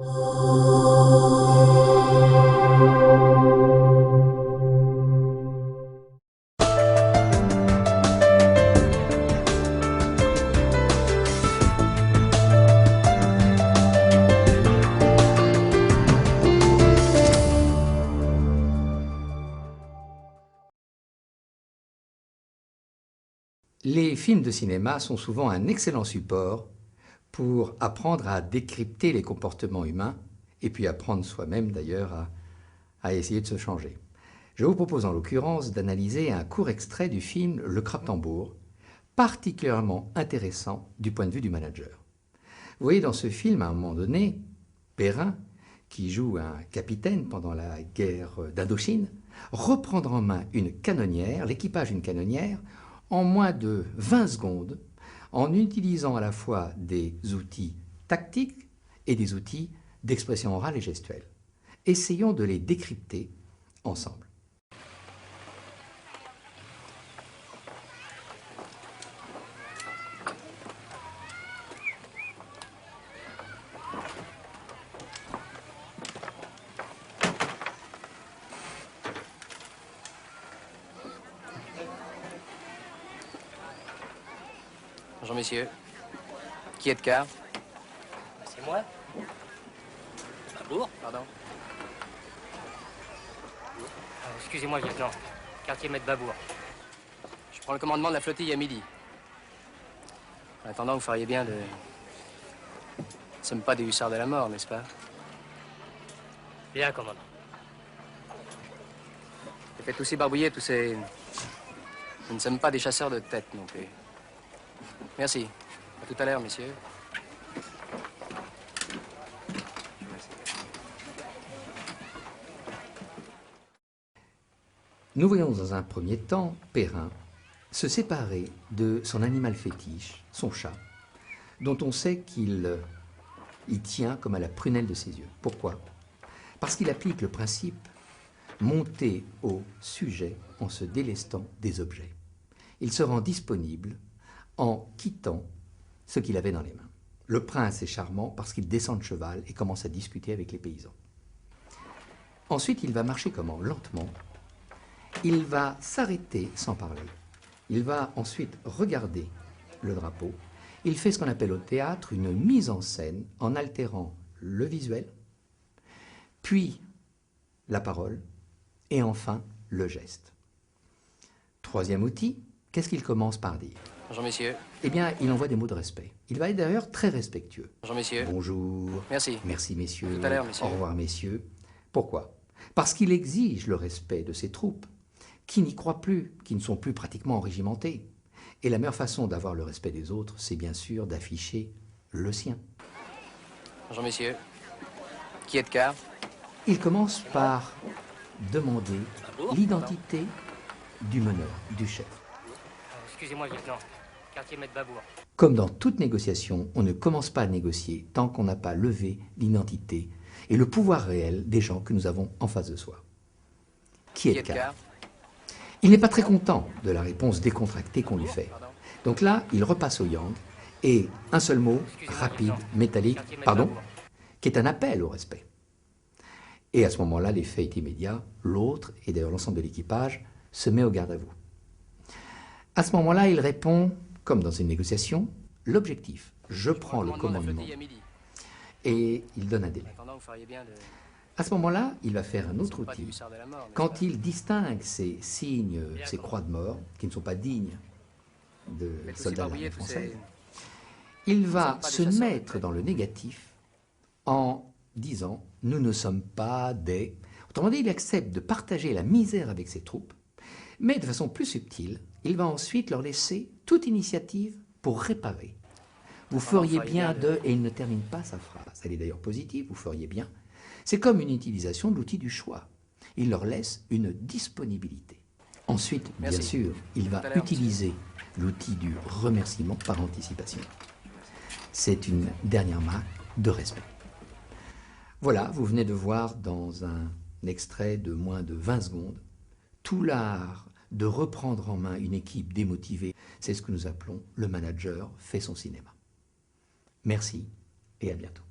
Les films de cinéma sont souvent un excellent support pour apprendre à décrypter les comportements humains et puis apprendre soi-même d'ailleurs à essayer de se changer. Je vous propose en l'occurrence d'analyser un court extrait du film Le Crabe-Tambour, particulièrement intéressant du point de vue du manager. Vous voyez dans ce film, à un moment donné, Perrin, qui joue un capitaine pendant la guerre d'Indochine, reprendre en main une canonnière, l'équipage d'une canonnière, en moins de 20 secondes, en utilisant à la fois des outils tactiques et des outils d'expression orale et gestuelle. Essayons de les décrypter ensemble. Bonjour messieurs. Qui est de quart? C'est moi. Babour. Pardon. Excusez-moi, lieutenant. Quartier maître Babour. Je prends le commandement de la flottille à midi. En attendant, vous feriez bien de... Nous ne sommes pas des hussards de la mort, n'est-ce pas? Bien, commandant. Les faites aussi barbouiller tous ces... Nous ne sommes pas des chasseurs de tête non plus. Merci. À tout à l'heure, messieurs. Nous voyons dans un premier temps Perrin se séparer de son animal fétiche, son chat, dont on sait qu'il y tient comme à la prunelle de ses yeux. Pourquoi? Parce qu'il applique le principe monter au sujet en se délestant des objets. Il se rend disponible en quittant ce qu'il avait dans les mains. Le prince est charmant parce qu'il descend de cheval et commence à discuter avec les paysans. Ensuite, il va marcher comment? Lentement. Il va s'arrêter sans parler. Il va ensuite regarder le drapeau. Il fait ce qu'on appelle au théâtre une mise en scène en altérant le visuel, puis la parole et enfin le geste. Troisième outil, qu'est-ce qu'il commence par dire? Bonjour messieurs. Eh bien, il envoie des mots de respect. Il va être d'ailleurs très respectueux. Bonjour messieurs. Bonjour. Merci. Merci messieurs. Tout à l'heure, messieurs. Au revoir messieurs. Pourquoi? Parce qu'il exige le respect de ses troupes, qui n'y croient plus, qui ne sont plus pratiquement régimentées. Et la meilleure façon d'avoir le respect des autres, c'est bien sûr d'afficher le sien. Bonjour messieurs. Qui est de quart? Il commence par demander l'identité du meneur, du chef. Excusez-moi, lieutenant. Quartier maître Babour. Comme dans toute négociation, on ne commence pas à négocier tant qu'on n'a pas levé l'identité et le pouvoir réel des gens que nous avons en face de soi. Qui est de quart? Il n'est pas très content de la réponse décontractée qu'on lui fait. Donc là, il repasse au yang et un seul mot, rapide, métallique, pardon, qui est un appel au respect. Et à ce moment-là, l'effet est immédiat. L'autre, et d'ailleurs l'ensemble de l'équipage, se met au garde à vous. À ce moment-là, il répond, comme dans une négociation, l'objectif. Je prends le commandement. Et il donne un délai. À ce moment-là, il va faire un autre outil. Quand il distingue ces signes, ces croix de mort, qui ne sont pas dignes de soldats de l'armée française, il va se mettre dans le négatif en disant « nous ne sommes pas des ». Autrement dit, il accepte de partager la misère avec ses troupes, mais de façon plus subtile, il va ensuite leur laisser toute initiative pour réparer. Vous feriez bien de... Et il ne termine pas sa phrase. Elle est d'ailleurs positive, vous feriez bien. C'est comme une utilisation de l'outil du choix. Il leur laisse une disponibilité. Ensuite, bien sûr, il va utiliser l'outil du remerciement par anticipation. C'est une dernière marque de respect. Voilà, vous venez de voir dans un extrait de moins de 20 secondes tout l'art de reprendre en main une équipe démotivée. C'est ce que nous appelons le manager fait son cinéma. Merci et à bientôt.